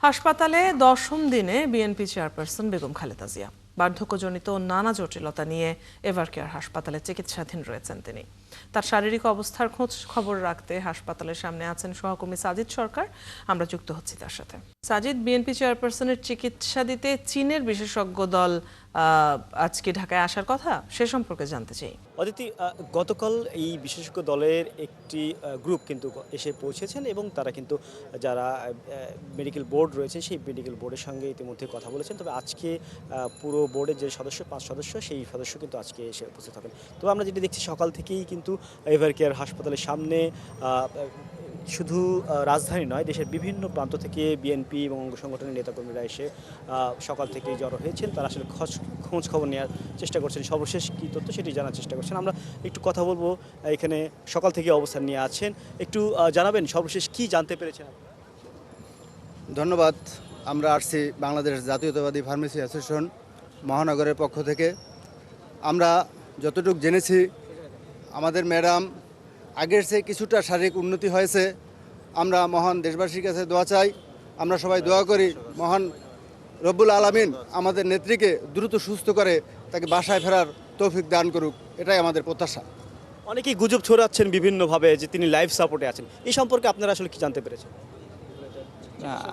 হাসপাতালে ১০ম দিনে BNP chairperson Begum Khaleda Zia বার্ধক্যজনিত নানা জটিলতা নিয়ে এভারকেয়ার হাসপাতালে চিকিৎসাধীন রয়েছেন তিনি। তার শারীরিক অবস্থার খোঁজ খবর রাখতে হাসপাতালের সামনে আছেন সহকর্মী সাজিদ সরকার। আমরা যুক্ত হচ্ছি তার সাথে। সাজিদ, বিএনপি চেয়ারপারসনের চিকিৎসা দিতে চীনের বিশেষজ্ঞ দল আজকে ঢাকায় আসার কথা, সে সম্পর্কে জানতে চাই। অদিতি, গতকাল এই বিশেষজ্ঞ দলের একটি গ্রুপ কিন্তু এসে পৌঁছেছেন এবং তারা কিন্তু যারা মেডিকেল বোর্ড রয়েছে সেই মেডিকেল বোর্ডের সঙ্গে ইতিমধ্যে কথা বলেছেন। তবে আজকে পুরো বোর্ডের যে সদস্য 5 সদস্য সেই সদস্য কিন্তু আজকে এসে উপস্থিত হবেন। তবে আমরা যেটি দেখছি সকাল থেকেই কিন্তু এভারকেয়ার হাসপাতালের সামনে শুধু রাজধানী নয়, দেশের বিভিন্ন প্রান্ত থেকে বিএনপি এবং অঙ্গ সংগঠনের নেতাকর্মীরা এসে সকাল থেকেই জড়ো হয়েছেন। তারা আসলে খোঁজ খবর নেওয়ার চেষ্টা করছেন, সর্বশেষ কী তথ্য সেটি জানার চেষ্টা করছেন। আমরা একটু কথা বলবো, এখানে সকাল থেকে অবস্থান নিয়ে আছেন, একটু জানাবেন সর্বশেষ কী জানতে পেরেছেন। ধন্যবাদ। আমরা আসছি বাংলাদেশ জাতীয়তাবাদী ফার্মেসি অ্যাসোসিয়েশন মহানগরের পক্ষ থেকে। আমরা যতটুকু জেনেছি আমাদের ম্যাডাম আগের চেয়ে কিছুটা শারীরিক উন্নতি হয়েছে। আমরা মহান দেশবাসীর কাছে দোয়া চাই, আমরা সবাই দোয়া করি মহান রব্বুল আলামিন আমাদের নেত্রীকে দ্রুত সুস্থ করে তাকে বাসায় ফেরার তৌফিক দান করুক, এটাই আমাদের প্রত্যাশা। অনেকেই গুজব ছড়াচ্ছেন বিভিন্নভাবে যে তিনি লাইফ সাপোর্টে আছেন, এই সম্পর্কে আপনারা আসলে কি জানতে পেরেছেন?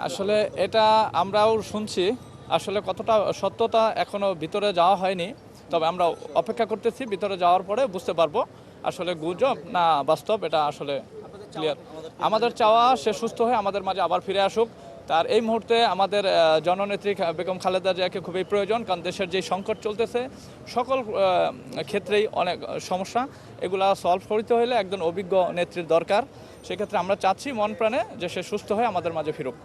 আসলে এটা আমরাও শুনছি, আসলে কতটা সত্যতা এখনো ভিতরে যাওয়া হয়নি। তবে আমরা অপেক্ষা করতেছি, ভিতরে যাওয়ার পরে বুঝতে পারবো আসলে গুজব না বাস্তব, এটা আসলে ক্লিয়ার। আমাদের চাওয়া সে সুস্থ হয়ে আমাদের মাঝে আবার ফিরে আসুক। তার এই মুহূর্তে আমাদের জননেত্রী বেগম খালেদা জিয়াকে খুবই প্রয়োজন, কারণ দেশের যে সংকট চলতেছে সকল ক্ষেত্রেই অনেক সমস্যা, এগুলা সলভ করতে হলে একজন অভিজ্ঞ নেত্রীর দরকার। সেক্ষেত্রে আমরা চাচ্ছি মন প্রাণে যে সে সুস্থ হয়ে আমাদের মাঝে ফিরুক।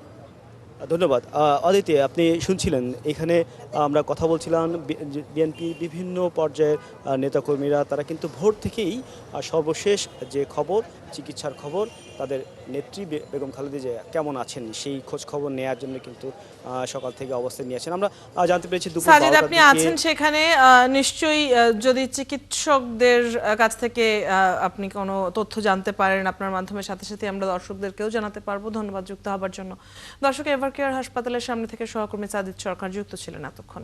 ধন্যবাদ। অদিতি, আপনি শুনছিলেন এখানে আমরা কথা বলছিলাম বিএনপি বিভিন্ন পর্যায়ের নেতাকর্মীরা, তারা কিন্তু ভোর থেকেই সর্বশেষ যে খবর, চিকিৎসার খবর, তাদের নেত্রী বেগম খালেদা জিয়া কেমন আছেন সেই খোঁজ খবর নেওয়ার জন্য কিন্তু সকাল থেকে অবস্থান নিয়েছেন। আমরা জানতে পেরেছি সাজিদ, আপনি আছেন সেখানে, নিশ্চয়ই যদি চিকিৎসকদের কাছ থেকে আপনি কোনো তথ্য জানতে পারেন আপনার মাধ্যমে, সাথে সাথে আমরা দর্শকদেরকেও জানাতে পারবো। ধন্যবাদ যুক্ত হবার জন্য। দর্শক, এভারকেয়ার হাসপাতালের সামনে থেকে সহকর্মী সাজিদ সরকার যুক্ত ছিলেন এতক্ষণ।